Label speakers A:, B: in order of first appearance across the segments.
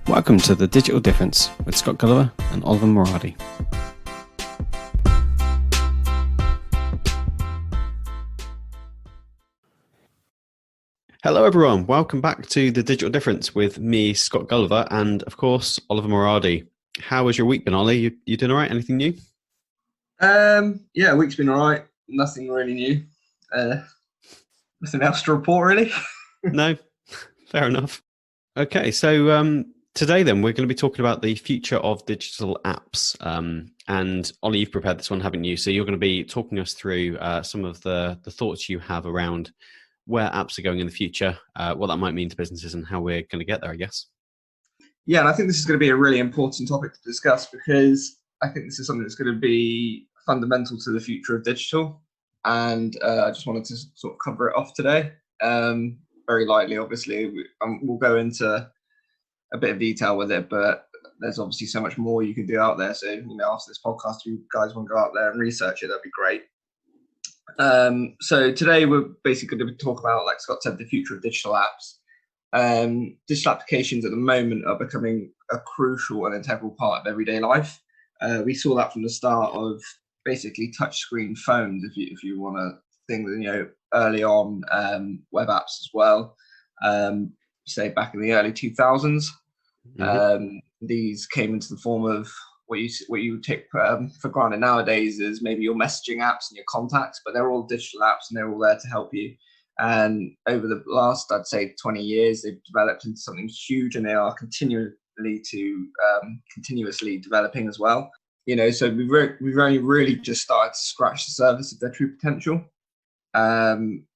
A: Welcome to The Digital Difference with Scott Gulliver and Oliver Moradi. Hello everyone, welcome back to The Digital Difference with me, Scott Gulliver, and of course, Oliver Moradi. How has your week been, Ollie? You doing all right? Anything new?
B: Week's been all right. Nothing really new. Nothing else to report, really.
A: No, fair enough. Okay, so today then we're going to be talking about the future of digital apps. And Ollie, you've prepared this one, haven't you? So you're going to be talking us through some of the thoughts you have around where apps are going in the future, what that might mean to businesses and how we're going to get there, I guess.
B: Yeah, and I think this is going to be a really important topic to discuss because I think this is something that's going to be fundamental to the future of digital. And I just wanted to sort of cover it off today. Very lightly, obviously. We'll go into a bit of detail with it, but there's obviously so much more you can do out there. So, after this podcast, if you guys want to go out there and research it, that'd be great. So today we're basically going to talk about, like Scott said, the future of digital apps. Digital applications at the moment are becoming a crucial and integral part of everyday life. We saw that from the start of basically touchscreen phones, if you want to think that, early on, web apps as well. Say back in the early 2000s, these came into the form of what you take for granted nowadays is maybe your messaging apps and your contacts, but they're all digital apps and they're all there to help you. And over the last, I'd say, 20 years, they've developed into something huge, and they are continuously developing as well. So we've only really just started to scratch the surface of their true potential. And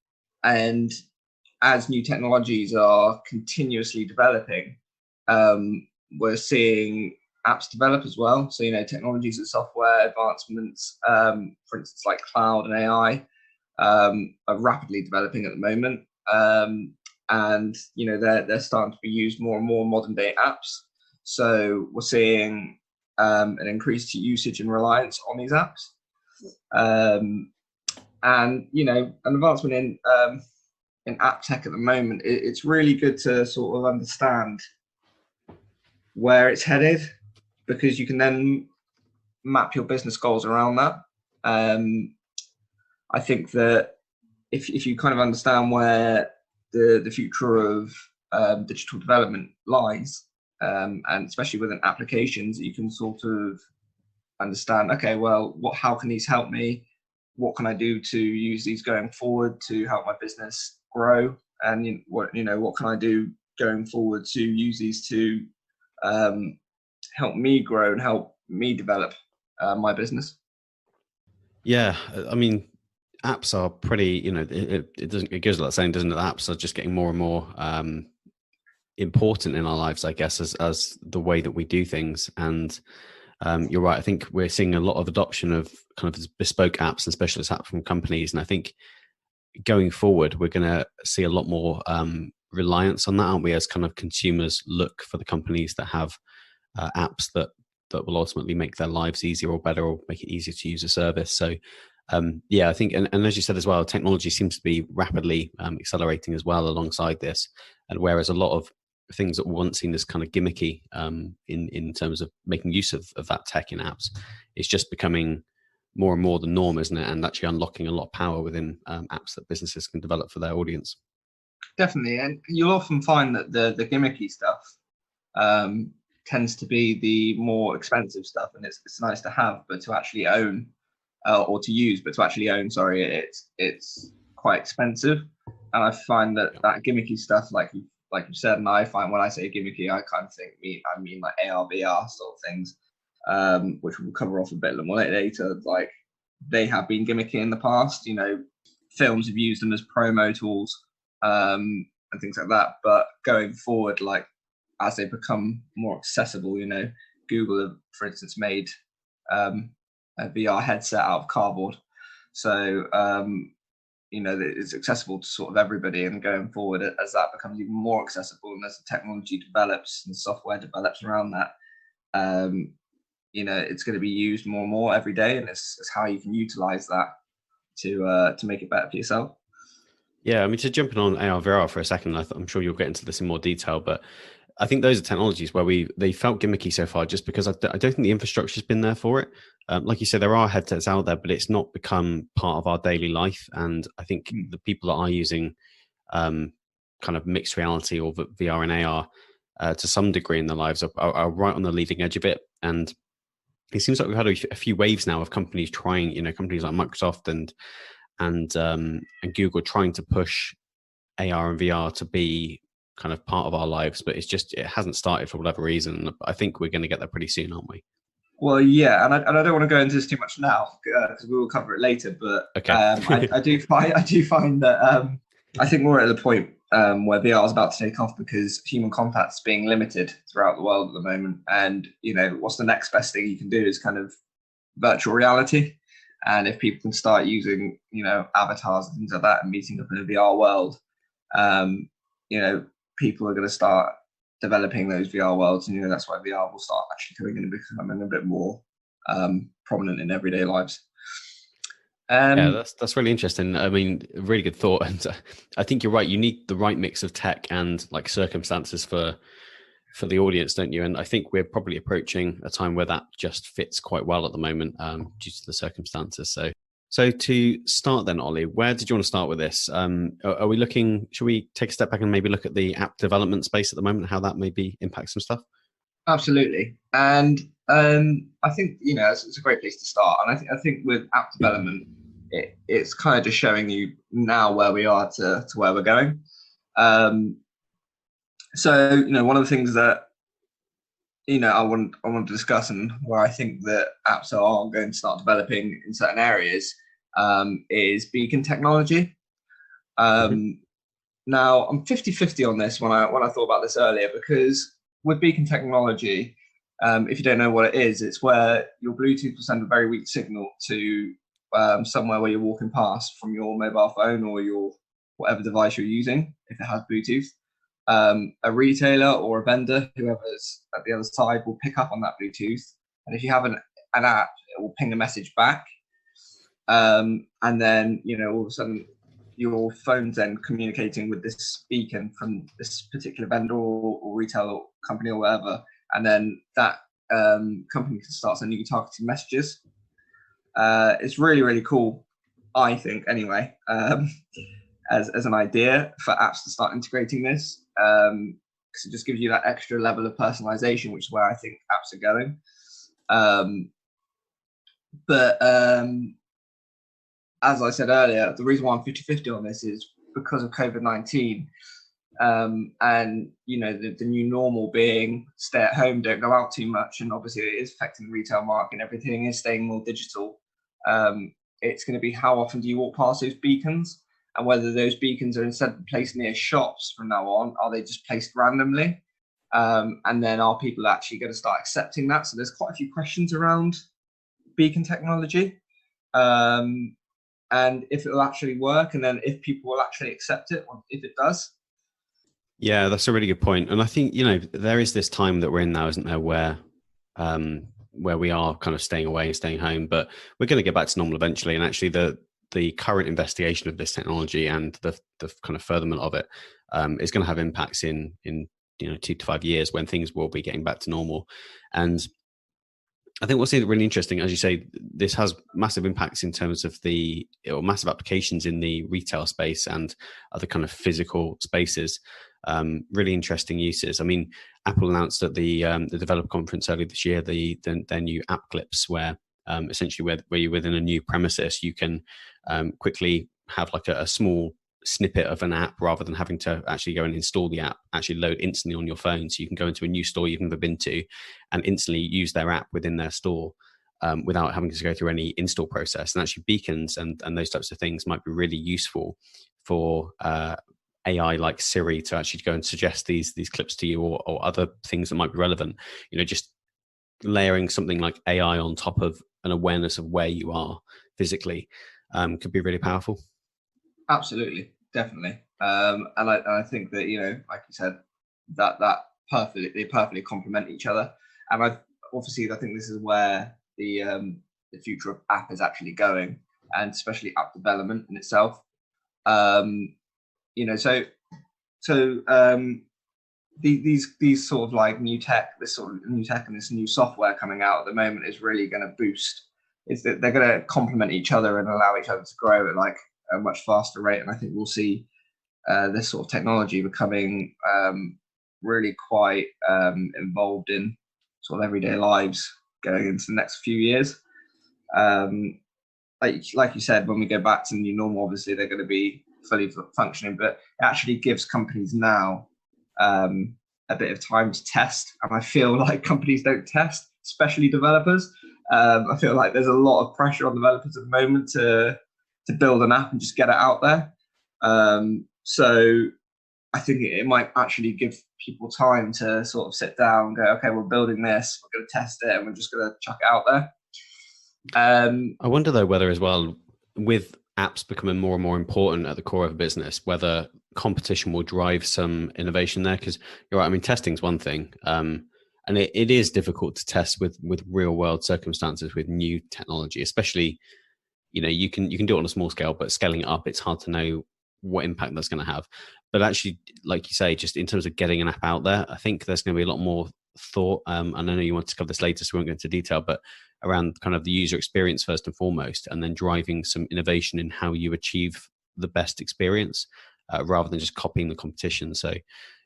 B: as new technologies are continuously developing, we're seeing apps develop as well. So, technologies and software advancements, for instance, like cloud and AI, are rapidly developing at the moment. And they're starting to be used more and more in modern day apps. So we're seeing an increased usage and reliance on these apps. And an advancement in app tech at the moment, it's really good to sort of understand where it's headed, because you can then map your business goals around that. I think that if you kind of understand where the future of digital development lies, and especially within applications, you can sort of understand, okay, well, how can these help me? What can I do to use these going forward to help my business grow? And what can I do going forward to use these to help me grow and help me develop my business?
A: Yeah, I mean, apps are pretty, it goes without saying, doesn't it? Apps are just getting more and more important in our lives, I guess, as the way that we do things. And you're right. I think we're seeing a lot of adoption of kind of bespoke apps and specialist apps from companies. And I think going forward, we're going to see a lot more reliance on that, aren't we? As kind of consumers look for the companies that have apps that will ultimately make their lives easier or better, or make it easier to use a service. So I think, and as you said as well, technology seems to be rapidly accelerating as well alongside this. And whereas a lot of things that were once seen as kind of gimmicky in terms of making use of that tech in apps, it's just becoming more and more the norm, isn't it? And actually unlocking a lot of power within apps that businesses can develop for their audience.
B: Definitely. And you'll often find that the gimmicky stuff tends to be the more expensive stuff, and it's nice to have, but to actually own or to use, but to actually own, it's quite expensive. And I find that gimmicky stuff, like you said, and I find when I say gimmicky, I kind of I mean like AR, VR sort of things, which we'll cover off a bit more later. Like, they have been gimmicky in the past. Films have used them as promo tools and things like that. But going forward, like as they become more accessible, Google have, for instance, made a VR headset out of cardboard. So it's accessible to sort of everybody, and going forward, as that becomes even more accessible and as the technology develops and software develops around that, it's going to be used more and more every day, and it's how you can utilize that to make it better for yourself.
A: Yeah, I mean, to jump in on AR/VR for a second, I'm sure you'll get into this in more detail, but I think those are technologies where they felt gimmicky so far, just because I don't think the infrastructure's been there for it. Like you said, there are headsets out there, but it's not become part of our daily life. And I think the people that are using kind of mixed reality or VR and AR to some degree in their lives are right on the leading edge of it. And it seems like we've had a few waves now of companies trying, companies like Microsoft and Google trying to push AR and VR to be kind of part of our lives, but it hasn't started for whatever reason. I think we're going to get there pretty soon, aren't we?
B: Well, yeah, and I don't want to go into this too much now because we will cover it later. But
A: okay.
B: I do find that I think we're at the point where VR is about to take off because human contact's being limited throughout the world at the moment. And what's the next best thing you can do is kind of virtual reality. And if people can start using avatars and things like that and meeting up in a VR world, people are going to start developing those VR worlds, and that's why VR will start actually coming in and becoming a bit more prominent in everyday lives.
A: Yeah, that's really interesting. I mean, really good thought, and I think you're right. You need the right mix of tech and like circumstances for the audience, don't you? And I think we're probably approaching a time where that just fits quite well at the moment due to the circumstances. So to start then, Ollie, where did you want to start with this? Are we looking, should we take a step back and maybe look at the app development space at the moment, how that maybe impacts some stuff?
B: Absolutely. And I think, it's a great place to start. And I think with app development, it's kind of just showing you now where we are to where we're going. So, one of the things that, I want to discuss and where I think that apps are going to start developing in certain areas is beacon technology. Now, I'm 50-50 on this when I thought about this earlier, because with beacon technology, if you don't know what it is, it's where your Bluetooth will send a very weak signal to somewhere where you're walking past from your mobile phone or your whatever device you're using, if it has Bluetooth. A retailer or a vendor, whoever's at the other side, will pick up on that Bluetooth. And if you have an app, it will ping a message back. And then, all of a sudden, your phone's then communicating with this beacon from this particular vendor or retail company or whatever. And then that company can start sending you targeted messages. It's really, really cool, I think, anyway, as an idea for apps to start integrating this. Because it just gives you that extra level of personalization, which is where I think apps are going. But as I said earlier, the reason why I'm 50-50 on this is because of COVID-19 and, the new normal being stay at home, don't go out too much. And obviously it is affecting the retail market and everything is staying more digital. It's going to be how often do you walk past those beacons, and whether those beacons are instead of placed near shops from now on, are they just placed randomly? And then are people actually going to start accepting that? So there's quite a few questions around beacon technology. And if it will actually work, and then if people will actually accept it, or if it does.
A: Yeah, that's a really good point. And I think, there is this time that we're in now, isn't there, where we are kind of staying away and staying home, but we're going to get back to normal eventually. And actually the current investigation of this technology and the kind of furtherment of it is going to have impacts in 2 to 5 years when things will be getting back to normal. And I think what's really interesting, as you say, this has massive impacts in terms of massive applications in the retail space and other kind of physical spaces. Really interesting uses. I mean, Apple announced at the developer conference earlier this year their new app clips, where essentially where you're within a new premises, you can quickly have like a small snippet of an app rather than having to actually go and install the app, actually load instantly on your phone. So you can go into a new store you've never been to and instantly use their app within their store without having to go through any install process. And actually beacons and those types of things might be really useful for AI like Siri to actually go and suggest these clips to you, or other things that might be relevant. Just layering something like AI on top of an awareness of where you are physically could be really powerful.
B: Absolutely, definitely. And I think that, like you said, that they perfectly complement each other. And I think this is where the future of app is actually going, and especially app development in itself. these sort of like new tech, this sort of new tech and this new software coming out at the moment is really going to boost. Is that they're going to complement each other and allow each other to grow at like a much faster rate. And I think we'll see this sort of technology becoming really quite involved in sort of everyday lives going into the next few years. Like you said, when we go back to the new normal, obviously they're going to be fully functioning, but it actually gives companies now a bit of time to test. And I feel like companies don't test, especially developers. I feel like there's a lot of pressure on developers at the moment to build an app and just get it out there. So I think it might actually give people time to sort of sit down and go, okay, we're building this, we're going to test it, and we're just going to chuck it out there.
A: I wonder though whether as well, with apps becoming more and more important at the core of a business, whether competition will drive some innovation there. Because you're right, I mean, testing's one thing, and it is difficult to test with real world circumstances with new technology, especially, you know, you can do it on a small scale, but scaling it up, it's hard to know what impact that's going to have. But actually, like you say, just in terms of getting an app out there, I think there's going to be a lot more thought. And I know you want to cover this later, so we won't go into detail, but around kind of the user experience first and foremost, and then driving some innovation in how you achieve the best experience rather than just copying the competition. So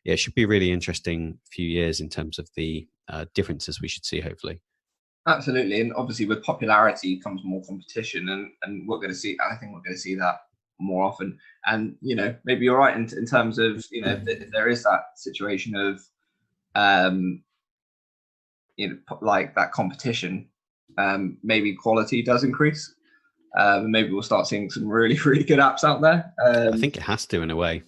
A: yeah, it should be a really interesting few years in terms of the differences we should see, hopefully.
B: Absolutely. And obviously with popularity comes more competition, and we're going to see, I think we're going to see that more often. And, you know, maybe you're right in terms of, you know, if there is that situation of, you know, like that competition, maybe quality does increase. Maybe we'll start seeing some really, really good apps out there.
A: I think it has to, in a way.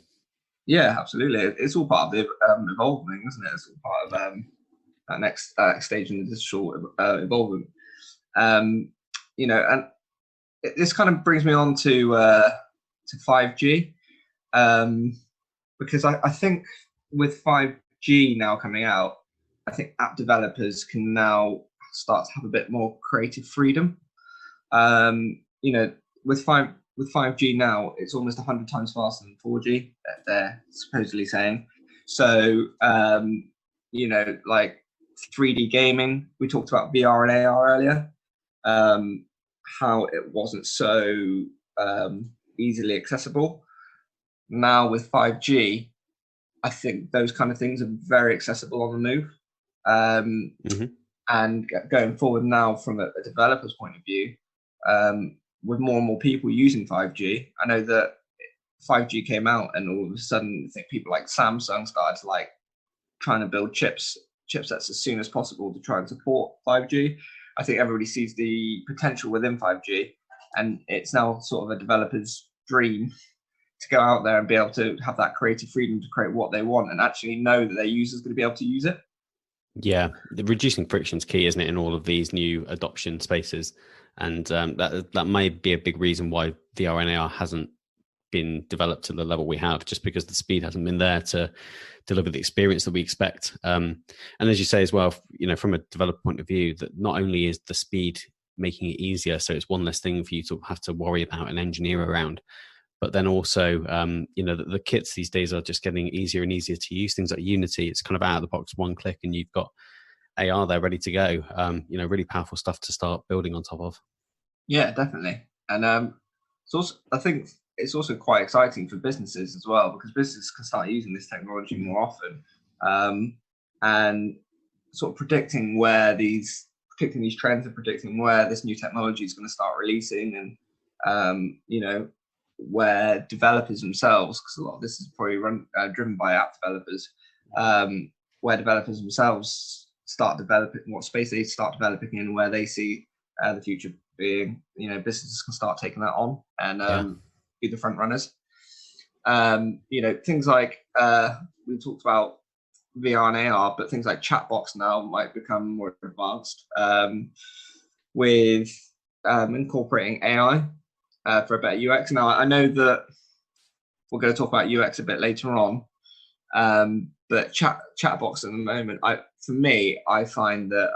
B: Yeah, absolutely. It's all part of the evolving, isn't it? It's all part of that next stage in the digital evolvement. You know, and this kind of brings me on to 5G, because I think with 5G now coming out, I think app developers can now start to have a bit more creative freedom. You know, with 5G now, it's almost 100 times faster than 4G, they're supposedly saying. So, you know, like 3D gaming, we talked about VR and AR earlier, how it wasn't so easily accessible. Now with 5G, I think those kind of things are very accessible on the move. And going forward now from a developer's point of view, with more and more people using 5G, I know that 5G came out and all of a sudden I think people like Samsung started to like trying to build chipsets as soon as possible to try and support 5G. I think everybody sees the potential within 5G, and it's now sort of a developer's dream to go out there and be able to have that creative freedom to create what they want and actually know that their users are going to be able to use it.
A: Yeah, reducing friction is key, isn't it, in all of these new adoption spaces? And that might be a big reason why VR and AR hasn't been developed to the level we have, just because the speed hasn't been there to deliver the experience that we expect. And as you say as well, you know, from a developer point of view, that not only is the speed making it easier, so it's one less thing for you to have to worry about and engineer around, but then also, you know, the kits these days are just getting easier and easier to use. Things like Unity, it's kind of out of the box, one click, and you've got AR there ready to go. You know, really powerful stuff to start building on top of. Yeah,
B: definitely. And it's also, I think it's also quite exciting for businesses as well, because businesses can start using this technology more often, and sort of predicting these trends and predicting where this new technology is going to start releasing, and you know, where developers themselves, because a lot of this is probably driven by app developers, where developers themselves start developing, what space they start developing in, where they see the future being. You know, businesses can start taking that on and be the front runners. You know, things like we talked about VR and AR, but things like chatbots now might become more advanced, with incorporating AI for a better UX. Now, I know that we're going to talk about UX a bit later on, but chatbots at the moment, I find that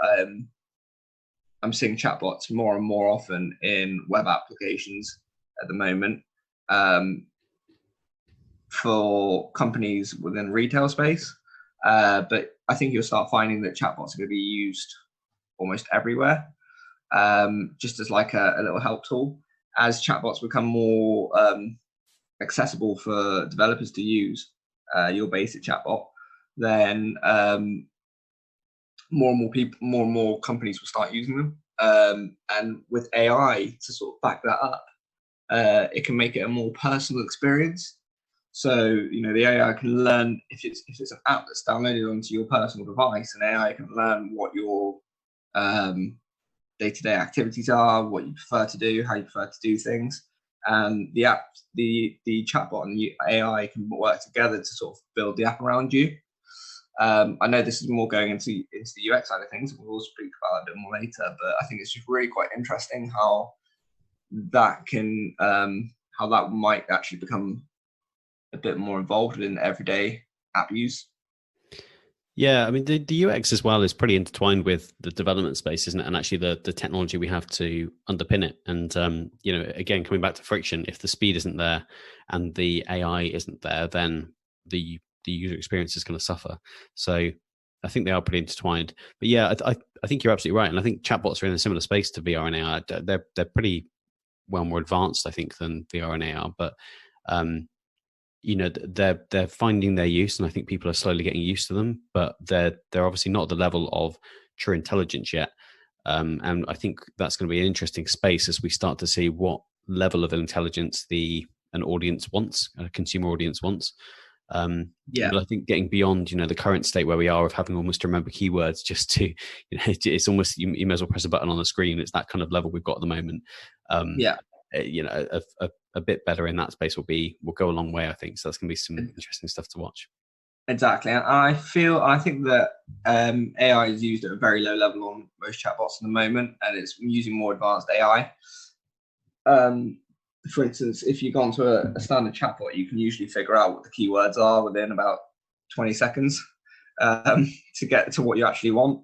B: I'm seeing chatbots more and more often in web applications at the moment, for companies within retail space. But I think you'll start finding that chatbots are going to be used almost everywhere, just as like a little help tool. As chatbots become more accessible for developers to use, your basic chatbot, then more and more people, more and more companies will start using them. And with AI to sort of back that up, it can make it a more personal experience. So, you know, the AI can learn if it's an app that's downloaded onto your personal device, and AI can learn what your day-to-day activities are, what you prefer to do, how you prefer to do things. And the app, the chatbot and the AI can work together to sort of build the app around you. I know this is more going into the UX side of things, and we'll speak about it a bit more later, but I think it's just really quite interesting how that can, how that might actually become a bit more involved in everyday app use.
A: Yeah, I mean, the UX as well is pretty intertwined with the development space, isn't it? And actually the technology we have to underpin it. And, you know, again, coming back to friction, if the speed isn't there and the AI isn't there, then the user experience is going to suffer. So I think they are pretty intertwined. But yeah, I think you're absolutely right. And I think chatbots are in a similar space to VR and AI. They're pretty well more advanced, I think, than VR and AR. But you know, they're finding their use, and I think people are slowly getting used to them. But they're obviously not at the level of true intelligence yet. And I think that's going to be an interesting space as we start to see what level of intelligence an audience wants, a consumer audience wants. But I think getting beyond, you know, the current state where we are of having almost to remember keywords just to, you know, it's almost you may as well press a button on the screen. It's that kind of level we've got at the moment. You know, a bit better in that space will go a long way, I think. So that's going to be some interesting stuff to watch.
B: Exactly, and I think that AI is used at a very low level on most chatbots at the moment, and it's using more advanced AI. For instance, if you go onto a standard chatbot, you can usually figure out what the keywords are within about 20 seconds to get to what you actually want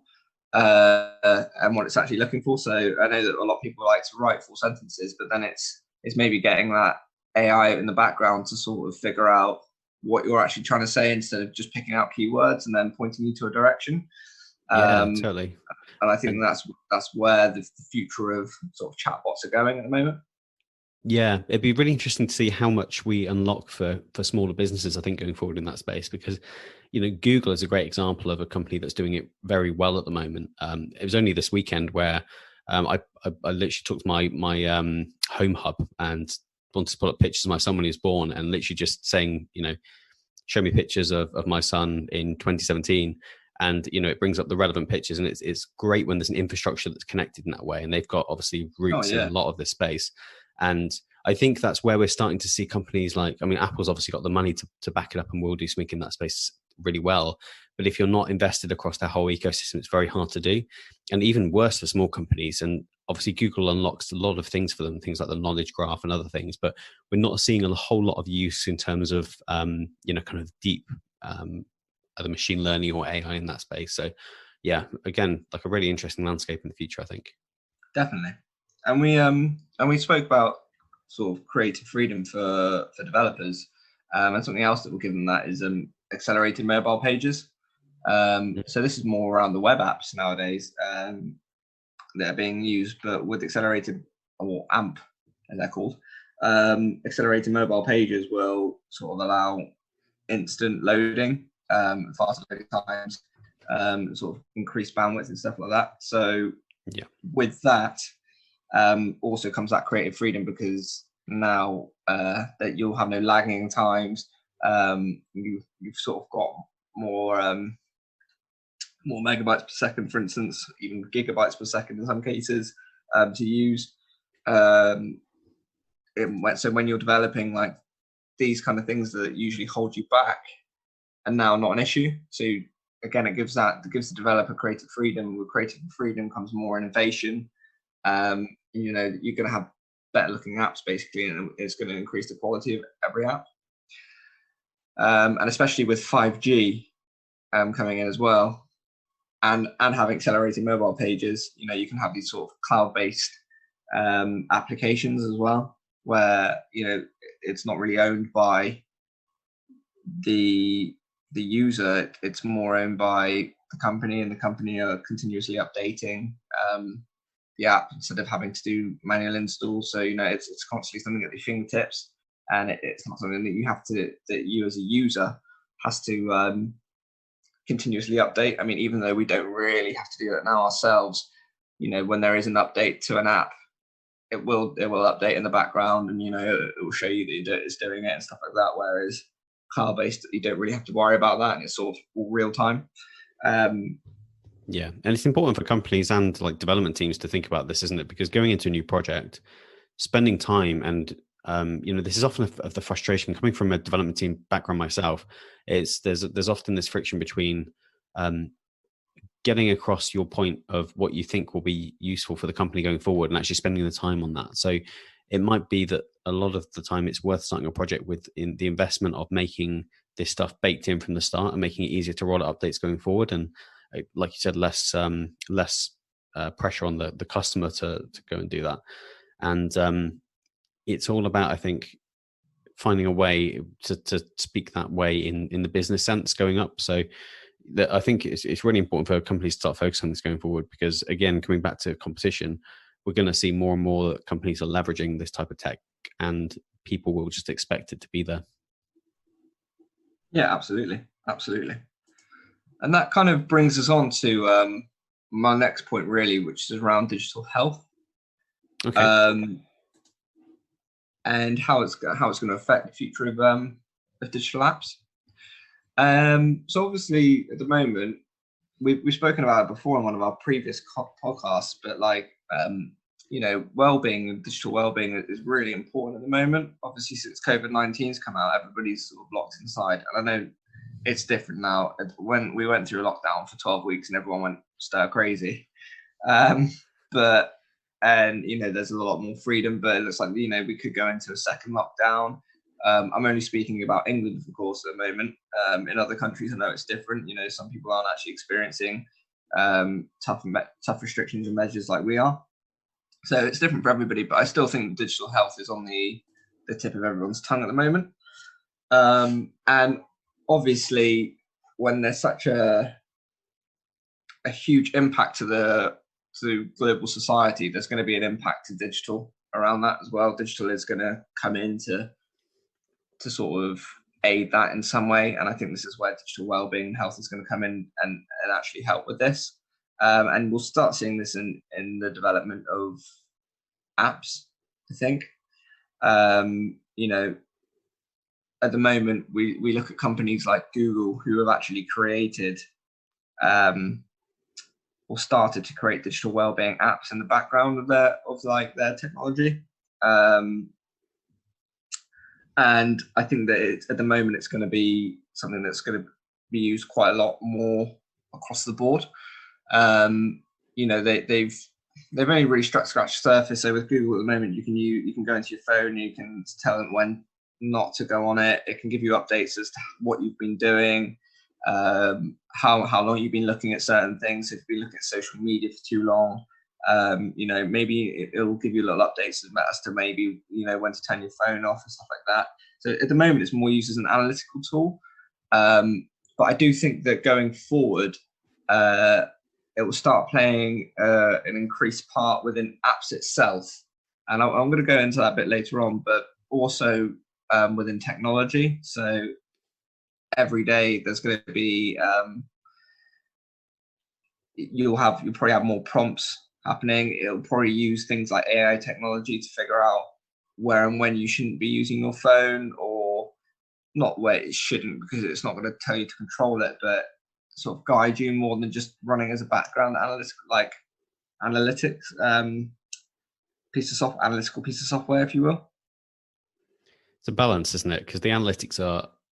B: and what it's actually looking for. So I know that a lot of people like to write full sentences, but then it's maybe getting that AI in the background to sort of figure out what you're actually trying to say instead of just picking out keywords and then pointing you to a direction.
A: Yeah, totally.
B: And I think that's where the future of sort of chatbots are going at the moment.
A: Yeah, it'd be really interesting to see how much we unlock for smaller businesses, I think, going forward in that space, because, you know, Google is a great example of a company that's doing it very well at the moment. It was only this weekend where I literally took my home hub and wanted to pull up pictures of my son when he was born, and literally just saying, you know, show me pictures of my son in 2017. And, you know, it brings up the relevant pictures, and it's great when there's an infrastructure that's connected in that way. And they've got obviously roots in a lot of this space. And I think that's where we're starting to see companies like, I mean, Apple's obviously got the money to back it up and will do something in that space really well. But if you're not invested across their whole ecosystem, it's very hard to do. And even worse for small companies. And obviously Google unlocks a lot of things for them, things like the knowledge graph and other things, but we're not seeing a whole lot of use in terms of, you know, kind of deep either machine learning or AI in that space. So yeah, again, like a really interesting landscape in the future, I think.
B: Definitely. And we spoke about sort of creative freedom for developers, and something else that will give them that is accelerated mobile pages. So this is more around the web apps nowadays that are being used, but with accelerated, or AMP as they're called, accelerated mobile pages will sort of allow instant loading, faster loading times, sort of increased bandwidth and stuff like that. So
A: yeah,
B: with that also comes that creative freedom, because now that you'll have no lagging times, you've sort of got more megabytes per second, for instance, even gigabytes per second in some cases to use. So when you're developing, like, these kind of things that usually hold you back are now not an issue. So again, it gives the developer creative freedom. With creative freedom comes more innovation. You know, you're going to have better looking apps basically, and it's going to increase the quality of every app. And especially with 5G coming in as well, and having accelerated mobile pages, you know, you can have these sort of cloud-based applications as well, where, you know, it's not really owned by the the user, it's more owned by the company, and the company are continuously updating the app instead of having to do manual install. So it's constantly something at your fingertips, and it's not something that you as a user has to continuously update. I mean, even though we don't really have to do it now ourselves, when there is an update to an app, it will update in the background, and it will show you that it's doing it and stuff like that. Whereas cloud-based, you don't really have to worry about that, and it's sort of all real time.
A: Yeah, and it's important for companies and like development teams to think about this, isn't it? Because going into a new project, spending time, and this is often of the frustration coming from a development team background myself. There's often this friction between getting across your point of what you think will be useful for the company going forward and actually spending the time on that. So it might be that a lot of the time it's worth starting a project with in the investment of making this stuff baked in from the start and making it easier to roll out updates going forward. And like you said, less pressure on the customer to go and do that. And it's all about, I think, finding a way to speak that way in the business sense going up. So I think it's really important for companies to start focusing on this going forward, because again, coming back to competition, we're going to see more and more that companies are leveraging this type of tech, and people will just expect it to be there.
B: Yeah, absolutely. And that kind of brings us on to my next point, really, which is around digital health.
A: Okay.
B: And how it's going to affect the future of digital apps. So obviously, at the moment, we've spoken about it before in one of our previous podcasts, but well-being, digital well-being is really important at the moment. Obviously, since COVID-19's come out, everybody's sort of locked inside, and I know it's different now. When we went through a lockdown for 12 weeks and everyone went stir crazy, there's a lot more freedom, but it looks like we could go into a second lockdown. I'm only speaking about England, of course, at the moment. In other countries, I know it's different. Some people aren't actually experiencing tough restrictions and measures like we are. So it's different for everybody, but I still think digital health is on the tip of everyone's tongue at the moment. And obviously, when there's such a huge impact to global society, there's going to be an impact to digital around that as well. Digital is going to come in to sort of aid that in some way, and I think this is where digital wellbeing and health is going to come in and actually help with this. And we'll start seeing this in the development of apps, I think. At the moment, we look at companies like Google, who have actually created or started to create digital wellbeing apps in the background of their technology. And I think that at the moment it's going to be something that's going to be used quite a lot more across the board. They've only really scratched the surface. So with Google at the moment, you can go into your phone, you can tell them when not to go on it. It can give you updates as to what you've been doing, how long you've been looking at certain things. If you've been looking at social media for too long, maybe it will give you little updates as to maybe when to turn your phone off and stuff like that. So at the moment, it's more used as an analytical tool. But I do think that going forward, it will start playing an increased part within apps itself. And I'm going to go into that a bit later on, but also within technology. So every day there's going to be, you'll probably have more prompts happening. It'll probably use things like AI technology to figure out where and when you shouldn't be using your phone, or not where it shouldn't, because it's not going to tell you to control it, but sort of guide you more than just running as a background analytics analytical piece of software, if you will.
A: It's a balance, isn't it? Because the analytics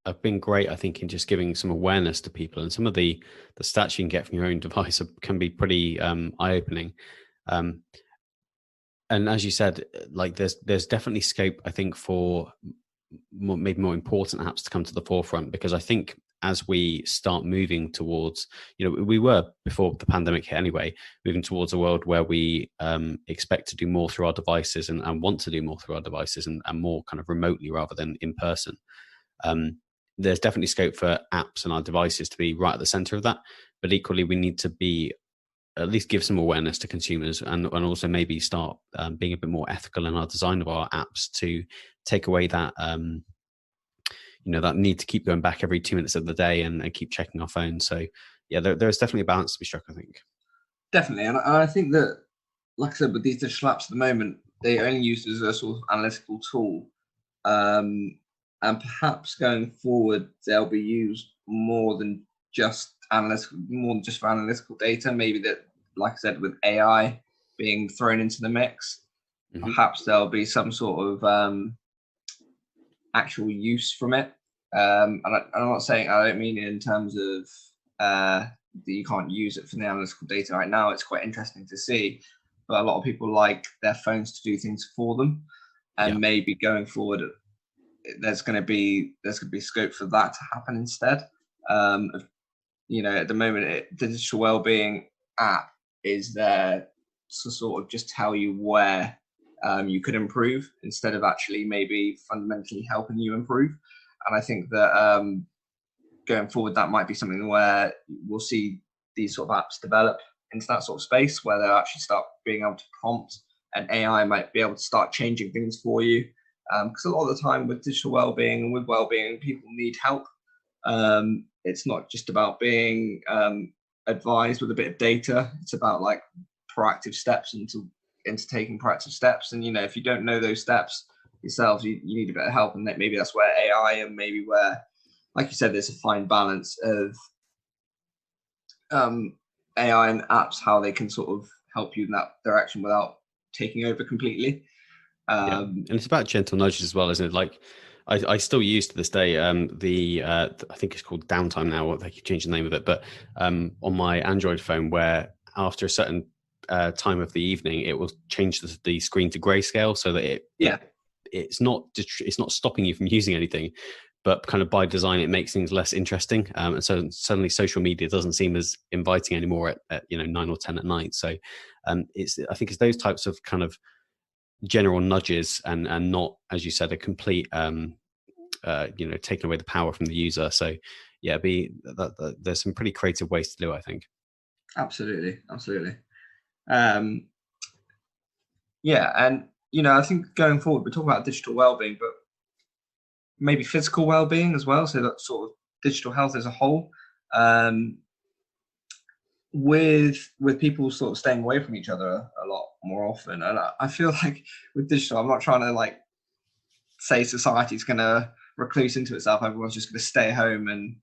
A: have been great, I think, in just giving some awareness to people, and some of the stats you can get from your own device can be pretty eye-opening. And as you said, like there's definitely scope, I think, for maybe more important apps to come to the forefront, because I think as we start moving towards, we were before the pandemic hit anyway, moving towards a world where we expect to do more through our devices and want to do more through our devices and more kind of remotely rather than in person. there's definitely scope for apps and our devices to be right at the center of that. But equally, we need to be at least give some awareness to consumers, and also maybe start being a bit more ethical in our design of our apps to take away that that need to keep going back every 2 minutes of the day and keep checking our phones. So yeah, there's definitely a balance to be struck, I think.
B: Definitely, and I think that, like I said, with these digital apps at the moment, they're only used as a sort of analytical tool, and perhaps going forward they'll be used more than just for analytical data. Maybe that, like I said, with AI being thrown into the mix, perhaps there'll be some sort of actual use from it. And I'm not saying, I don't mean it in terms of that you can't use it for the analytical data right now. It's quite interesting to see, but a lot of people like their phones to do things for them, and maybe going forward, there's going to be scope for that to happen instead. At the moment, the digital wellbeing app is there to sort of just tell you where you could improve, instead of actually maybe fundamentally helping you improve. And I think that going forward, that might be something where we'll see these sort of apps develop into that sort of space, where they'll actually start being able to prompt, and AI might be able to start changing things for you. Because a lot of the time with digital wellbeing and with wellbeing, people need help. It's not just about being advised with a bit of data. It's about like proactive steps into taking proactive steps. And if you don't know those steps yourselves, you need a bit of help. And that maybe that's where AI, and maybe where, like you said, there's a fine balance of AI and apps, how they can sort of help you in that direction without taking over completely.
A: And it's about gentle nudges as well, isn't it? Like I still use to this day I think it's called Downtime now, or they keep changing the name of it, but on my Android phone, where after a certain time of the evening, it will change the screen to grayscale, so that it's not stopping you from using anything, but kind of by design it makes things less interesting, and so suddenly social media doesn't seem as inviting anymore at 9 or 10 at night. So I think it's those types of kind of general nudges, and not, as you said, a complete taking away the power from the user. So yeah, there's some pretty creative ways to do it, I think.
B: Absolutely. And I think going forward, we're talking about digital well-being, but maybe physical well-being as well, so that sort of digital health as a whole, with people sort of staying away from each other a lot more often. And I feel like with digital, I'm not trying to like say society's going to recluse into itself, everyone's just going to stay home and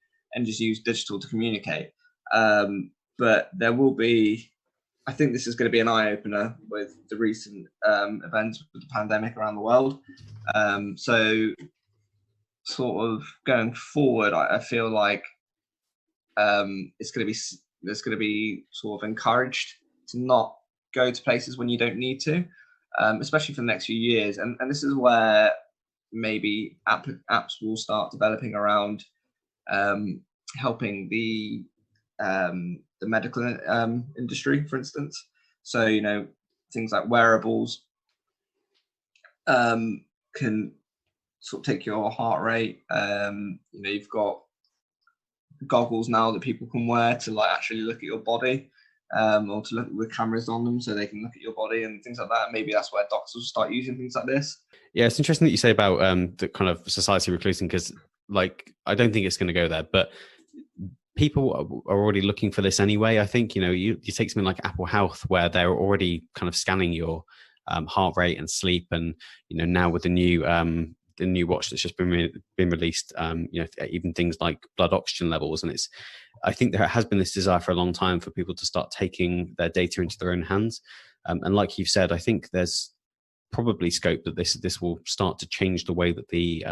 B: just use digital to communicate, but there will be, I think this is going to be an eye-opener with the recent events with the pandemic around the world. So sort of going forward, I feel like there's going to be sort of encouraged to not go to places when you don't need to, especially for the next few years. And this is where maybe apps will start developing around helping the medical industry, for instance. So things like wearables can sort of take your heart rate. You've got goggles now that people can wear to like actually look at your body, or to look with cameras on them so they can look at your body and things like that. Maybe that's where doctors will start using things like this.
A: Yeah, it's interesting that you say about the kind of society reclusing, because like I don't think it's going to go there, but people are already looking for this anyway. I think you take something like Apple Health, where they're already kind of scanning your heart rate and sleep, and now with the new watch that's just been released, even things like blood oxygen levels. And I think there has been this desire for a long time for people to start taking their data into their own hands, and like you've said, I think there's probably scope that this will start to change the way that the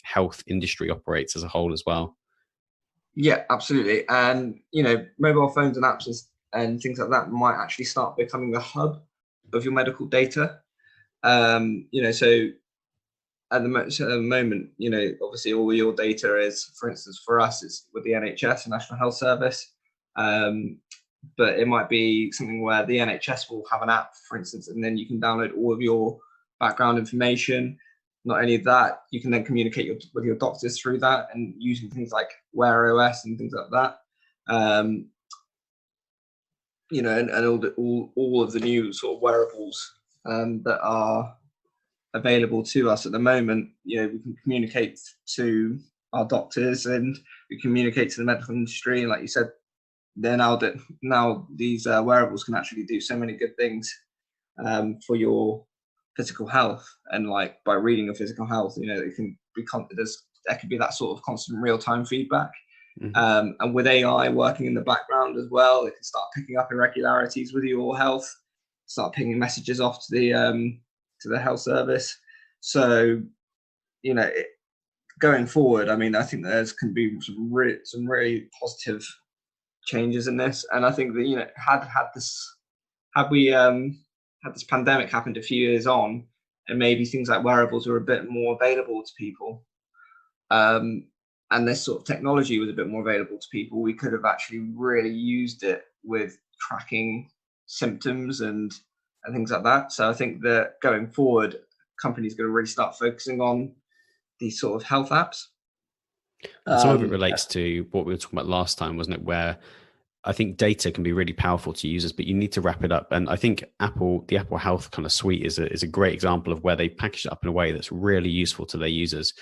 A: health industry operates as a whole as well.
B: Yeah, absolutely. And mobile phones and apps and things like that might actually start becoming the hub of your medical data. So at the moment, obviously all your data is, for instance, for us, it's with the NHS, the National Health Service. But it might be something where the NHS will have an app, for instance, and then you can download all of your background information. not only that, you can then communicate with your doctors through that, and using things like Wear OS and things like that. You know, and all of the new sort of wearables that are available to us at the moment. You know, we can communicate to our doctors, and we communicate to the medical industry. And like you said, now these wearables can actually do so many good things for your physical health. And like by reading your physical health, you know, it can be there could be that sort of constant real-time feedback. And with AI working in the background as well, it can start picking up irregularities with your health, start pinging messages off to the health service. So, you know, going forward, I mean, I think there's can be some really positive changes in this. And I think that, you know, had we had this pandemic happened a few years on, and maybe things like wearables were a bit more available to people, and this sort of technology was a bit more available to people, we could have actually really used it with tracking symptoms and things like that. So I think that going forward, companies are going to really start focusing on these sort of health apps.
A: And some of it relates to what we were talking about last time, wasn't it? Where I think data can be really powerful to users, but you need to wrap it up. And I think the Apple Health kind of suite is a great example of where they package it up in a way that's really useful to their users.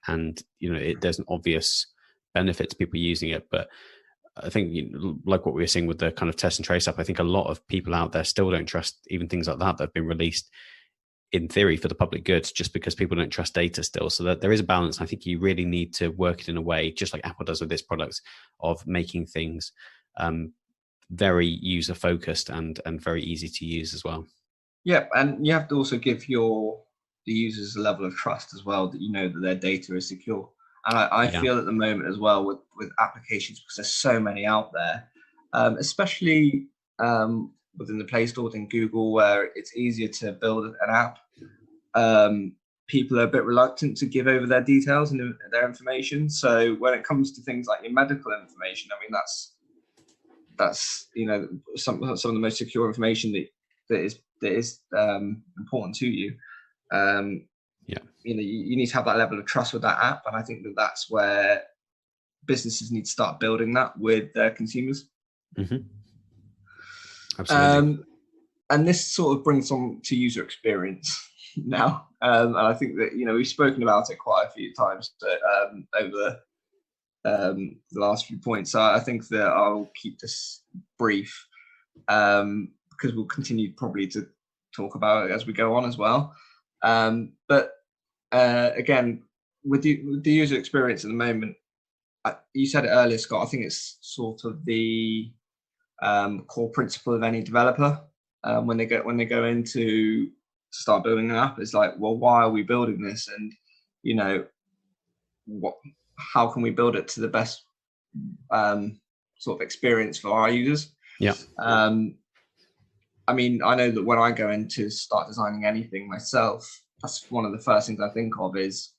A: And, you know, there's an obvious benefit to people using it. But I think, you know, like what we were seeing with the kind of test and trace app, I think a lot of people out there still don't trust even things like that have been released in theory for the public good, just because people don't trust data still. So that there is a balance. I think you really need to work it in a way, just like Apple does with its products, of making things very user focused and very easy to use as well.
B: Yeah, and you have to also give the users a level of trust as well, that you know that their data is secure. And I feel at the moment as well with applications, because there's so many out there, especially within the Play Store within Google, where it's easier to build an app. People are a bit reluctant to give over their details and their information. So when it comes to things like your medical information, I mean, that's you know, some of the most secure information that is important to you. You know, you need to have that level of trust with that app, and I think that's where businesses need to start building that with their consumers.
A: Absolutely.
B: And this sort of brings on to user experience now, and I think that, you know, we've spoken about it quite a few times over the last few points. So I think that I'll keep this brief, because we'll continue probably to talk about it as we go on as well. But again, with the user experience at the moment, you said it earlier, Scott, I think it's sort of the core principle of any developer when they go in to start building an app. It's like, well, why are we building this? And, you know, how can we build it to the best sort of experience for our users? I mean, I know that when I go in to start designing anything myself, that's one of the first things I think of is,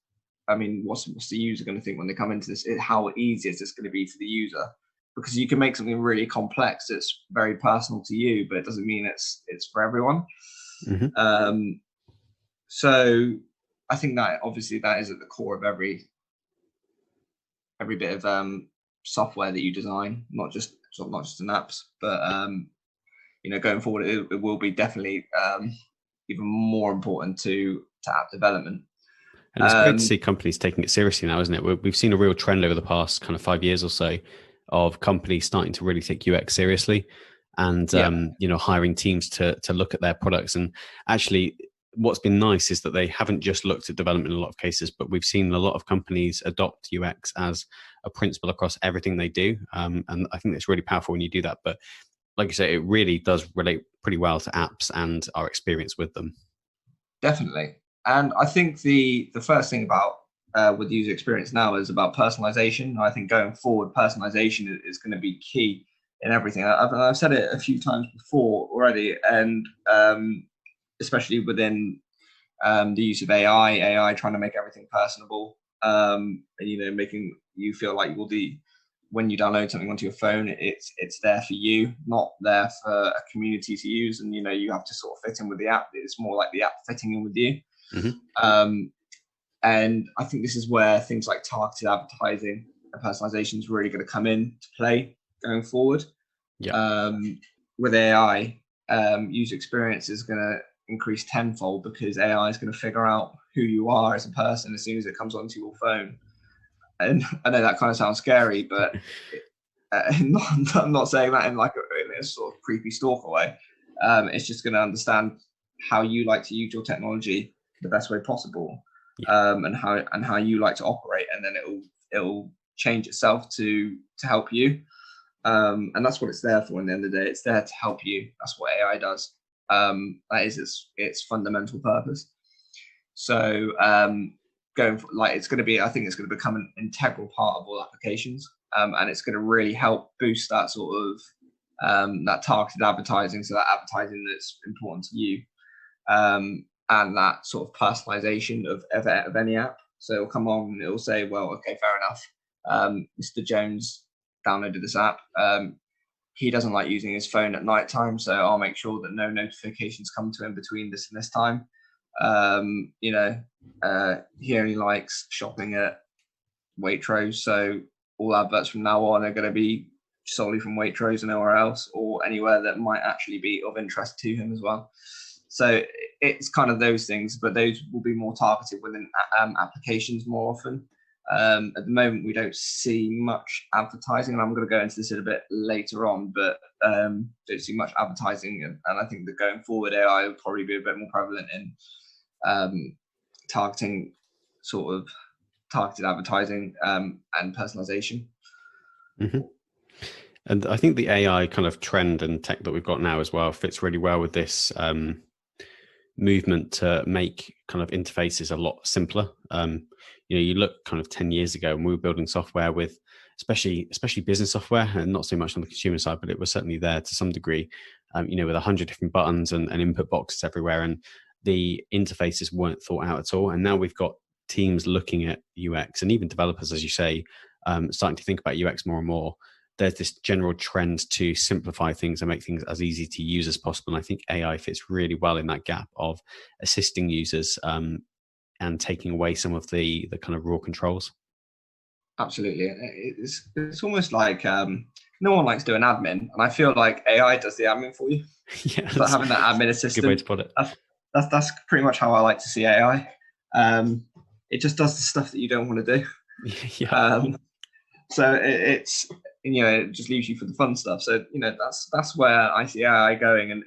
B: I mean, what's the user going to think when they come into this? How easy is this going to be for the user? Because you can make something really complex that's very personal to you, but it doesn't mean it's for everyone. So I think that obviously that is at the core of every bit of software that you design, not just in apps, but you know, going forward, it will be definitely even more important to app development.
A: And it's great to see companies taking it seriously now, isn't it? We've seen a real trend over the past kind of 5 years or so of companies starting to really take UX seriously, and you know, hiring teams to look at their products. And actually, what's been nice is that they haven't just looked at development in a lot of cases, but we've seen a lot of companies adopt UX as a principle across everything they do. And I think it's really powerful when you do that. But like you say, it really does relate pretty well to apps and our experience with them.
B: Definitely. And I think the first thing about with user experience now is about personalization. I think going forward, personalization is going to be key in everything. I've said it a few times before already, and especially within the use of AI trying to make everything personable, and, you know, making you feel like when you download something onto your phone, it's there for you, not there for a community to use. And, you know, you have to sort of fit in with the app. It's more like the app fitting in with you. And I think this is where things like targeted advertising and personalization is really going to come in to play going forward. With AI, user experience is going to increase tenfold, because AI is going to figure out who you are as a person as soon as it comes onto your phone. And I know that kind of sounds scary, but I'm not saying that in a sort of creepy stalker way. It's just going to understand how you like to use your technology the best way possible, and how you like to operate, and then it'll change itself to help you. And that's what it's there for. In the end of the day, it's there to help you. That's what AI does. That is its fundamental purpose. So it's going to be, I think it's going to become an integral part of all applications, and it's going to really help boost that sort of that targeted advertising, so that advertising that's important to you, and that sort of personalization of any app. So it'll come on and it'll say, well, okay, fair enough. Mr. Jones downloaded this app. He doesn't like using his phone at night time, so I'll make sure that no notifications come to him between this and this time. He only likes shopping at Waitrose, so all adverts from now on are going to be solely from Waitrose and nowhere else, or anywhere that might actually be of interest to him as well. So it's kind of those things, but those will be more targeted within applications more often. At the moment, we don't see much advertising, and I'm going to go into this a bit later on, but don't see much advertising. And I think that going forward, AI will probably be a bit more prevalent in targeting, sort of targeted advertising and personalization.
A: And I think the AI kind of trend and tech that we've got now as well fits really well with this movement to make kind of interfaces a lot simpler. You look kind of 10 years ago, and we were building software with, especially business software, and not so much on the consumer side, but it was certainly there to some degree, with 100 different buttons and input boxes everywhere, and the interfaces weren't thought out at all. And now we've got teams looking at UX, and even developers, as you say, starting to think about UX more and more. There's this general trend to simplify things and make things as easy to use as possible. And I think AI fits really well in that gap of assisting users and taking away some of the kind of raw controls.
B: Absolutely. It's almost like no one likes doing admin, and I feel like AI does the admin for you.
A: Yeah,
B: but having that admin assistant,
A: good way to put it.
B: That's pretty much how I like to see AI. It just does the stuff that you don't want to do. So it just leaves you for the fun stuff. So that's where I see AI going,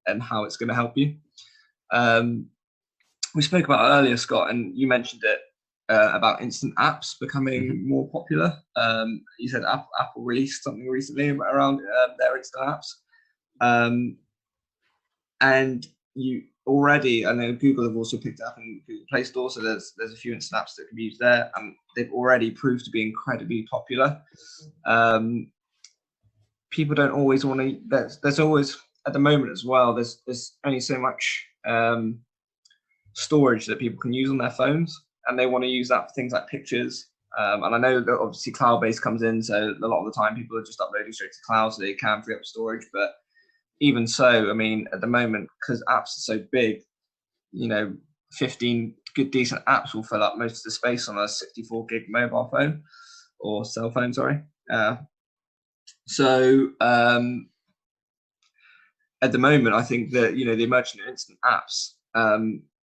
B: and how it's going to help you. We spoke about it earlier, Scott, and you mentioned it about instant apps becoming more popular. You said Apple released something recently around their instant apps, and you already, I know Google have also picked it up in Google Play Store, so there's a few instant apps that can be used there, and they've already proved to be incredibly popular. People don't always want to. There's always, at the moment as well, there's only so much storage that people can use on their phones, and they want to use that for things like pictures. And I know that obviously cloud-based comes in, so a lot of the time people are just uploading straight to cloud, so they can free up storage. But even so, I mean, at the moment, because apps are so big, 15 good decent apps will fill up most of the space on a 64 gig mobile phone or cell phone, sorry. So at the moment, I think that the emergence of instant apps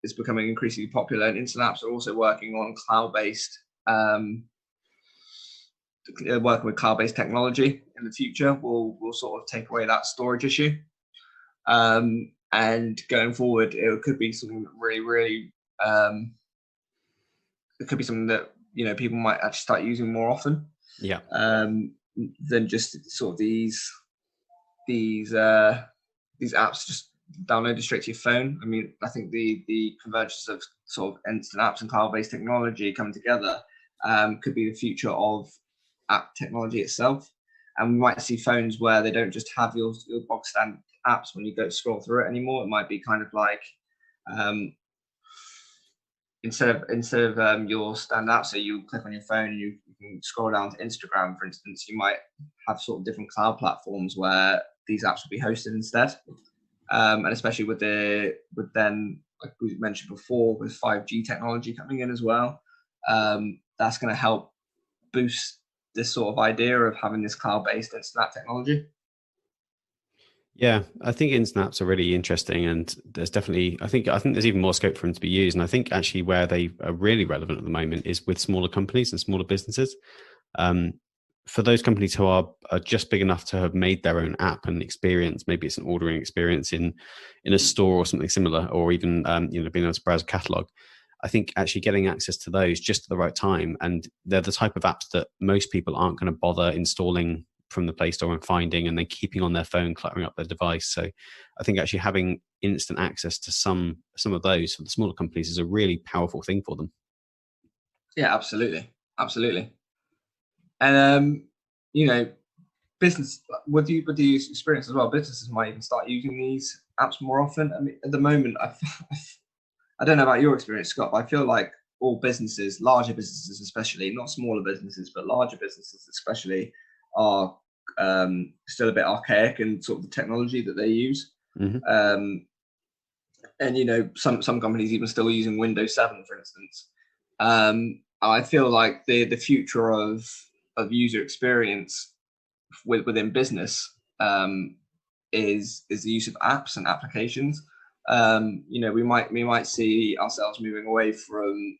B: is becoming increasingly popular, and instant apps are also working on cloud-based, working with cloud-based technology in the future. Will sort of take away that storage issue, and going forward, it could be something really, really. It could be something that people might actually start using more often.
A: Yeah.
B: Than just sort of these apps just downloaded straight to your phone. I mean, I think the convergence of sort of instant apps and cloud-based technology coming together could be the future of app technology itself. And we might see phones where they don't just have your box standard apps when you go scroll through it anymore. It might be kind of like instead of your standard app, so you click on your phone and you can scroll down to Instagram, for instance, you might have sort of different cloud platforms where these apps will be hosted instead. And especially with then like we mentioned before, with 5G technology coming in as well, that's going to help boost this sort of idea of having this cloud-based instant app technology.
A: Yeah, I think instant apps are really interesting, and there's definitely, I think there's even more scope for them to be used. And I think actually where they are really relevant at the moment is with smaller companies and smaller businesses. For those companies who are just big enough to have made their own app and experience, maybe it's an ordering experience in a store or something similar, or even being able to browse a catalog. I think actually getting access to those just at the right time, and they're the type of apps that most people aren't going to bother installing from the Play Store and finding and then keeping on their phone, cluttering up their device. So I think actually having instant access to some of those for the smaller companies is a really powerful thing for them.
B: Yeah, absolutely. And business, with the experience as well, businesses might even start using these apps more often. I mean, at the moment, I don't know about your experience, Scott, but I feel like all businesses, larger businesses especially, not smaller businesses, but larger businesses especially, are still a bit archaic in sort of the technology that they use.
A: Mm-hmm.
B: And some companies even still using Windows 7, for instance. I feel like the future of user experience within business is the use of apps and applications. We might see ourselves moving away from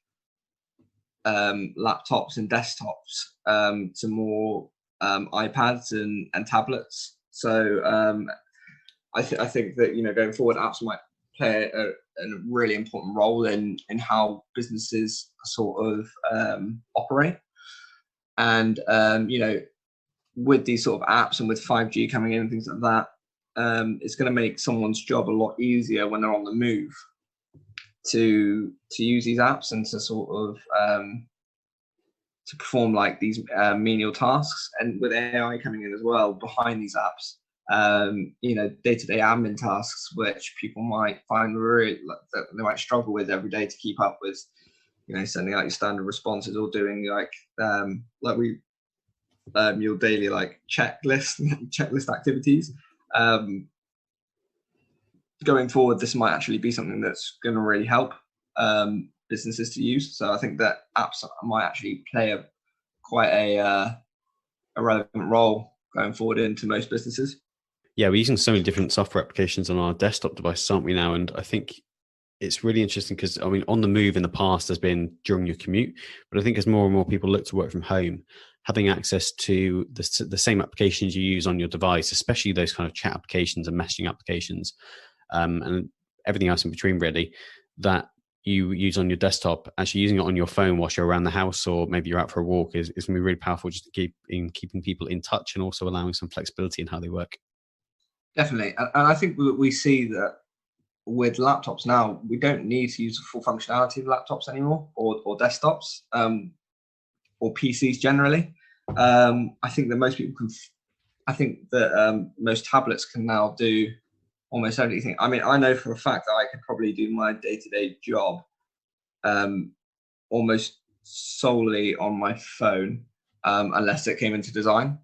B: laptops and desktops to more iPads and tablets. So I think that going forward, apps might play a really important role in how businesses sort of operate. And with these sort of apps and with 5G coming in and things like that, it's going to make someone's job a lot easier when they're on the move to use these apps and to sort of to perform like these menial tasks. And with AI coming in as well behind these apps, day-to-day admin tasks, which people might find really that they might struggle with every day to keep up with, sending out your standard responses or doing your daily checklist activities. Going forward, this might actually be something that's going to really help businesses to use. So I think that apps might actually play quite a relevant role going forward into most businesses.
A: Yeah, we're using so many different software applications on our desktop devices, aren't we now? And I think it's really interesting because, I mean, on the move in the past has been during your commute, but I think as more and more people look to work from home, having access to the same applications you use on your device, especially those kind of chat applications and messaging applications, and everything else in between, really, that you use on your desktop, actually using it on your phone whilst you're around the house or maybe you're out for a walk is going to be really powerful, just to keeping people in touch and also allowing some flexibility in how they work.
B: Definitely. And I think we see that with laptops now, we don't need to use the full functionality of laptops anymore, or desktops, or PCs generally. I think that most people can. I think that most tablets can now do almost everything. I mean, I know for a fact that I could probably do my day-to-day job almost solely on my phone, unless it came into design.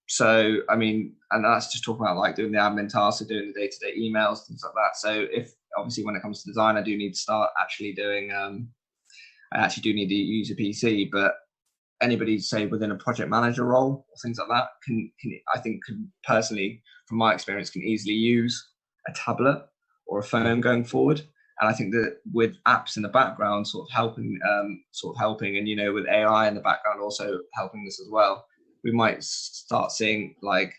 B: So, I mean, and that's just talking about like doing the admin tasks or doing the day-to-day emails, things like that. So if obviously when it comes to design, I do need to start actually doing, I actually do need to use a PC, but anybody say within a project manager role or things like that can personally, from my experience, can easily use a tablet or a phone going forward. And I think that with apps in the background sort of helping, and with AI in the background also helping this as well, we might start seeing like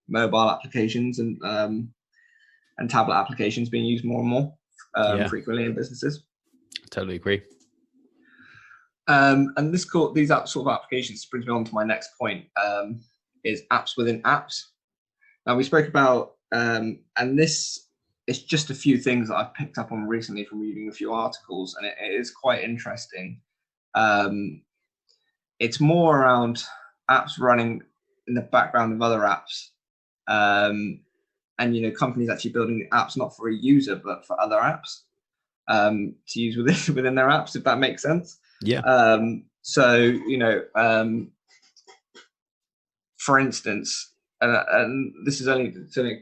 B: mobile applications and tablet applications being used more and more frequently in businesses.
A: Totally agree.
B: And these sort of applications brings me on to my next point, is apps within apps. Now we spoke about, and this is just a few things that I've picked up on recently from reading a few articles, and it is quite interesting. It's more around apps running in the background of other apps, and companies actually building apps not for a user but for other apps to use within their apps, if that makes sense.
A: Yeah.
B: For instance, and this is only a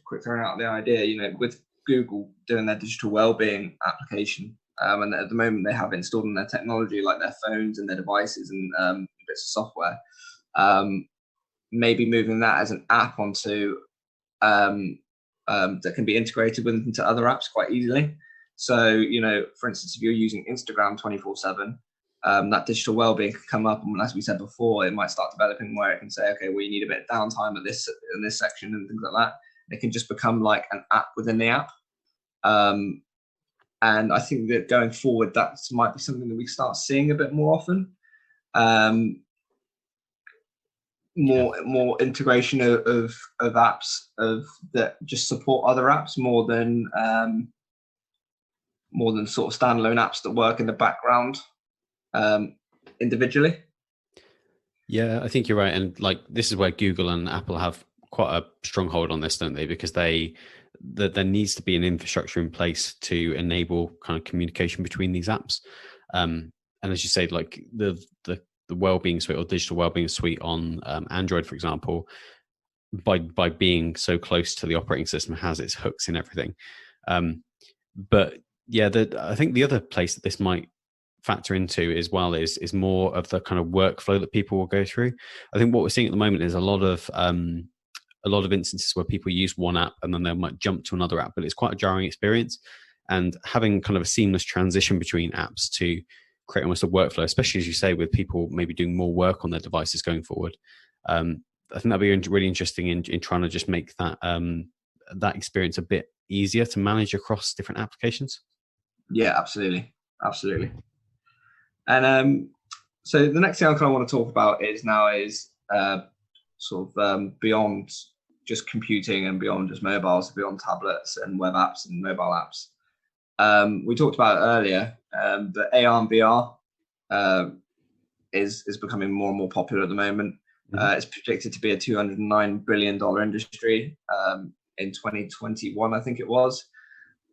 B: quick throwing out the idea, with Google doing their digital well-being application, and at the moment they have installed in their technology, like their phones and their devices and bits of software. Maybe moving that as an app onto that can be integrated into other apps quite easily. So, for instance, if you're using Instagram 24/7, that digital well-being could come up, and as we said before, it might start developing where it can say, okay, well, you need a bit of downtime in this section and things like that. It can just become like an app within the app. And I think that going forward, that might be something that we start seeing a bit more often. More integration of apps that just support other apps more than sort of standalone apps that work in the background individually.
A: Yeah, I think you're right. And like, this is where Google and Apple have quite a stronghold on this, don't they? Because there needs to be an infrastructure in place to enable kind of communication between these apps. And as you say, like the well-being suite or digital well-being suite on Android, for example, by being so close to the operating system, has its hooks in everything. But yeah, I think the other place that this might factor into as well is more of the kind of workflow that people will go through. I think what we're seeing at the moment is a lot of instances where people use one app and then they might jump to another app, but it's quite a jarring experience. And having kind of a seamless transition between apps to create almost a workflow, especially as you say, with people maybe doing more work on their devices going forward. I think that'd be really interesting in trying to just make that that experience a bit easier to manage across different applications.
B: Yeah, absolutely. And so the next thing I kind of want to talk about is beyond just computing and beyond just mobiles, beyond tablets and web apps and mobile apps. We talked about it earlier, but AR and VR is becoming more and more popular at the moment. It's predicted to be a $209 billion industry in 2021, I think it was,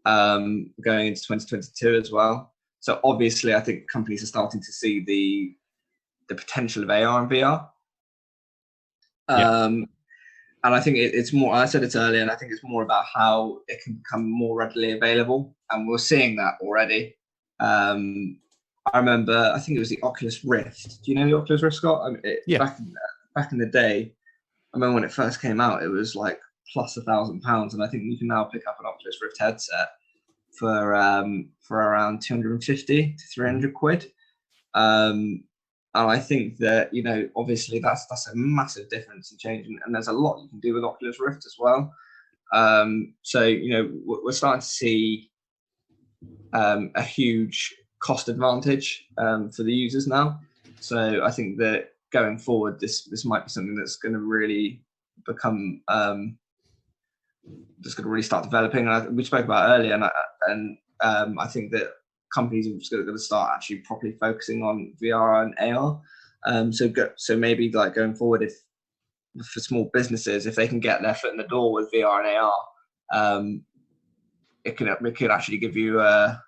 B: going into 2022 as well. So obviously, I think companies are starting to see the potential of AR and VR. And I think it's more, I said it earlier, and I think it's more about how it can become more readily available. And we're seeing that already. I remember, I think it was the Oculus Rift. Do you know the Oculus Rift, Scott? I mean, back in the day, I remember when it first came out, it was like plus £1,000. And I think you can now pick up an Oculus Rift headset for around 250 to 300 quid. And I think that, obviously that's a massive difference in change, and there's a lot you can do with Oculus Rift as well. So, we're starting to see a huge cost advantage for the users now. So I think that going forward, this might be something that's going to really become, just going to really start developing. And we spoke about earlier, and I think that companies are going to start actually properly focusing on VR and AR. So maybe like going forward, if for small businesses, if they can get their foot in the door with VR and AR, it could actually give you a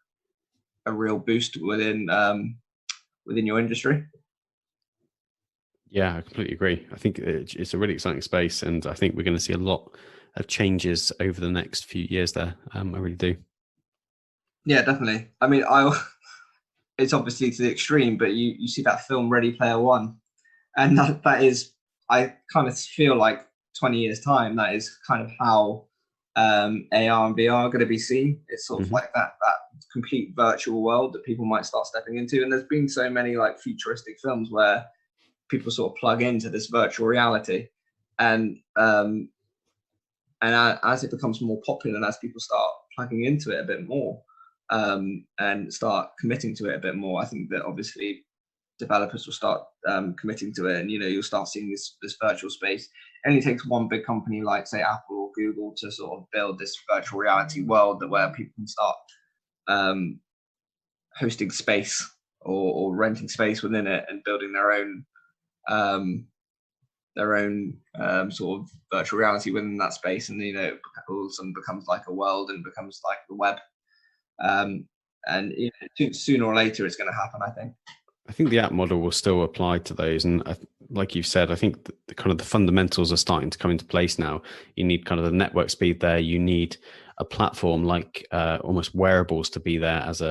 B: real boost within your industry.
A: Yeah, I completely agree. I think it's a really exciting space, and I think we're going to see a lot of changes over the next few years there. I really do. Yeah,
B: definitely. I mean, it's obviously to the extreme, but you see that film Ready Player One, and that is, I kind of feel like 20 years time, that is kind of how AR and VR are going to be seen. It's sort of like that complete virtual world that people might start stepping into. And there's been so many like futuristic films where people sort of plug into this virtual reality, and as it becomes more popular and as people start plugging into it a bit more, and start committing to it a bit more, I think that obviously developers will start committing to it, and you'll start seeing this virtual space. It only takes one big company like, say, Apple or Google to sort of build this virtual reality world where people can start hosting space or renting space within it and building their own sort of virtual reality within that space, and all of a sudden becomes like a world and becomes like the web. And sooner or later it's going to happen, I think.
A: I think the app model will still apply to those, and like you've said, I think the fundamentals are starting to come into place now. You need kind of the network speed there. You need a platform like almost wearables to be there as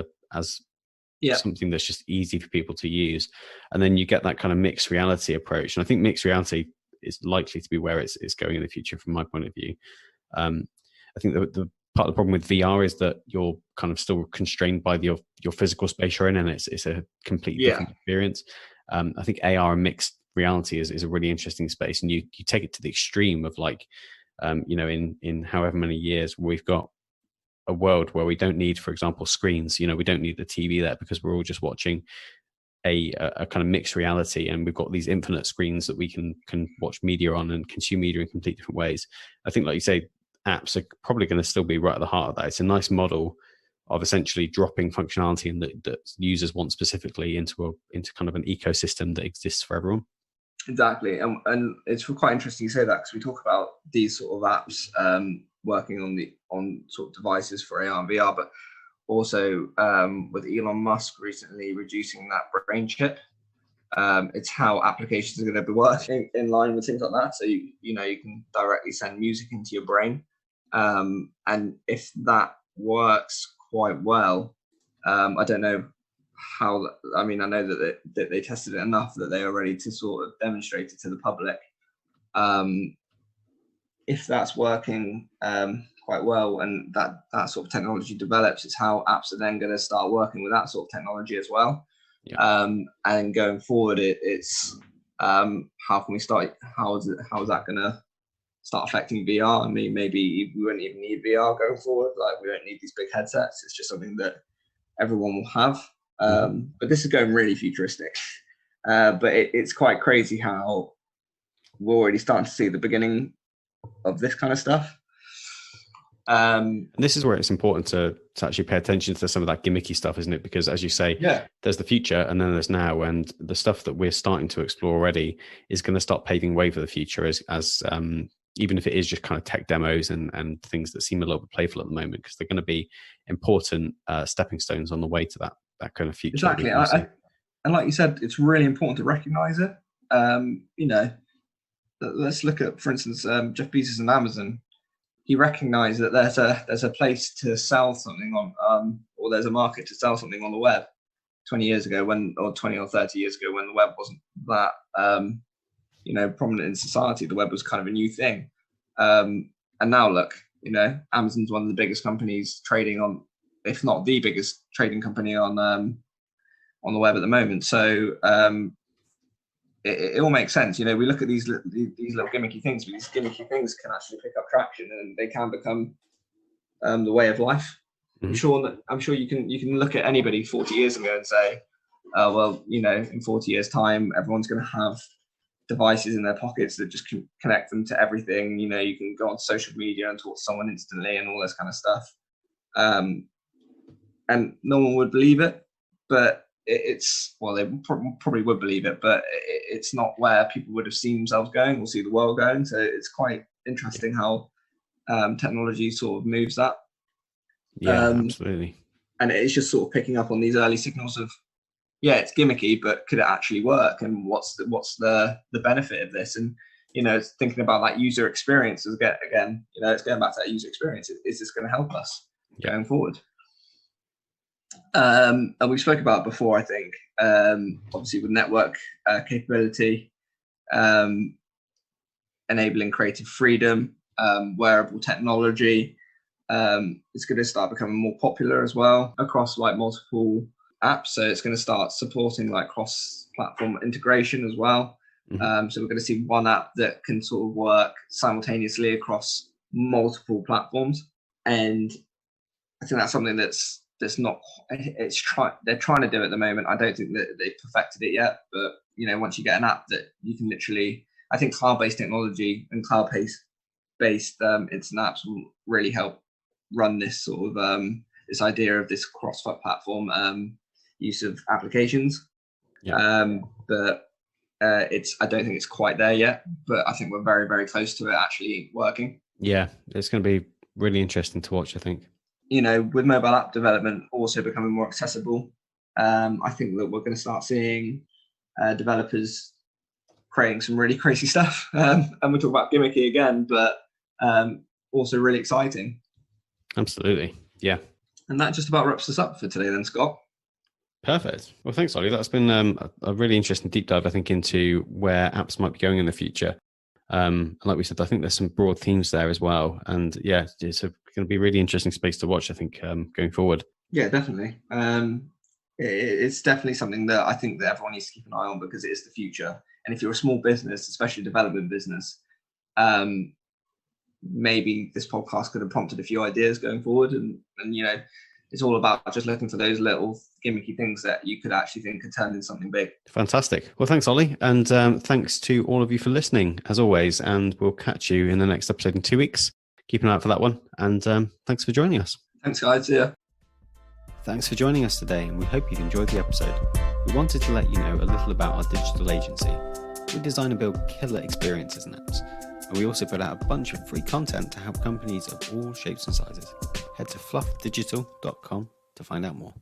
A: something that's just easy for people to use. And then you get that kind of mixed reality approach. And I think mixed reality is likely to be where it's going in the future from my point of view. I think the part of the problem with VR is that you're kind of still constrained by your physical space you're in, and it's a completely different experience. I think AR and mixed reality is a really interesting space, and you take it to the extreme of like, in however many years we've got a world where we don't need, for example, screens. We don't need the TV there because we're all just watching a kind of mixed reality, and we've got these infinite screens that we can watch media on and consume media in complete different ways. I think, like you say, apps are probably going to still be right at the heart of that. It's a nice model of essentially dropping functionality and that users want specifically into kind of an ecosystem that exists for everyone.
B: Exactly, and it's quite interesting you say that, because we talk about these sort of apps working on sort of devices for AR and VR, but also with Elon Musk recently reducing that brain chip. It's how applications are going to be working in line with things like that. So you can directly send music into your brain, and if that works quite well, I don't know how. I mean, I know that they tested it enough that they are ready to sort of demonstrate it to the public. If that's working quite well, and that sort of technology develops, it's how apps are then going to start working with that sort of technology as well. Yeah. And going forward, it's how can we start? How is that going to start affecting VR? I mean, maybe we won't even need VR going forward. Like, we don't need these big headsets. It's just something that everyone will have. But this is going really futuristic. But it's quite crazy how we're already starting to see the beginning of this kind of stuff.
A: And this is where it's important to actually pay attention to some of that gimmicky stuff, isn't it? Because, as you say, there's the future and then there's now, and the stuff that we're starting to explore already is going to start paving way for the future, as even if it is just kind of tech demos and things that seem a little bit playful at the moment, because they're going to be important stepping stones on the way to that kind of future.
B: Exactly. And like you said, it's really important to recognize it. Let's look at, for instance, Jeff Bezos and Amazon. He recognized that there's a place to sell something on, or there's a market to sell something on the web 20 years ago, or 20 or 30 years ago, when the web wasn't that prominent in society. The web was kind of a new thing. And now look, Amazon's one of the biggest companies trading on, if not the biggest trading company on the web at the moment. So it all makes sense. We look at these little gimmicky things, but these gimmicky things can actually pick up traction, and they can become the way of life. Mm-hmm. I'm sure you can look at anybody 40 years ago and say, in 40 years' time, everyone's going to have devices in their pockets that just can connect them to everything. You can go on social media and talk to someone instantly and all this kind of stuff. And no one would believe it, but they probably would believe it, but it's not where people would have seen themselves going or see the world going. So it's quite interesting how technology sort of moves that.
A: Yeah, absolutely.
B: And it's just sort of picking up on these early signals of, it's gimmicky, but could it actually work? And what's the benefit of this? And it's thinking about that user experience again. It's going back to that user experience. Is this going to help us going forward? And we spoke about it before, I think, obviously with network capability, enabling creative freedom, wearable technology, it's going to start becoming more popular as well across like multiple apps. So it's going to start supporting like cross-platform integration as well. Mm-hmm. So we're going to see one app that can sort of work simultaneously across multiple platforms. And I think that's something that's not, they're trying to do it at the moment. I don't think that they've perfected it yet, but once you get an app that you can literally, I think cloud-based technology and cloud-based instant apps will really help run this sort of this idea of this cross-platform use of applications. But I don't think it's quite there yet, but I think we're very, very close to it actually working.
A: Yeah, it's going to be really interesting to watch, I think.
B: With mobile app development also becoming more accessible, I think that we're going to start seeing developers creating some really crazy stuff. And we talk about gimmicky again, but also really exciting.
A: Absolutely. Yeah.
B: And that just about wraps us up for today then, Scott.
A: Perfect. Well, thanks, Ollie. That's been a really interesting deep dive, I think, into where apps might be going in the future. Like we said, I think there's some broad themes there as well. And yeah, it's going to be a really interesting space to watch, I think, going forward.
B: Yeah, definitely. It's definitely something that I think that everyone needs to keep an eye on, because it is the future. And if you're a small business, especially a development business, maybe this podcast could have prompted a few ideas going forward. And it's all about just looking for those little gimmicky things that you could actually think could turn into something big.
A: Fantastic. Well, thanks, Ollie. And thanks to all of you for listening, as always. And we'll catch you in the next episode in 2 weeks. Keep an eye out for that one. And thanks for joining us.
B: Thanks, guys. See ya.
A: Thanks for joining us today, and we hope you've enjoyed the episode. We wanted to let you know a little about our digital agency. We design and build killer experiences and apps, and we also put out a bunch of free content to help companies of all shapes and sizes. Head to fluffdigital.com to find out more.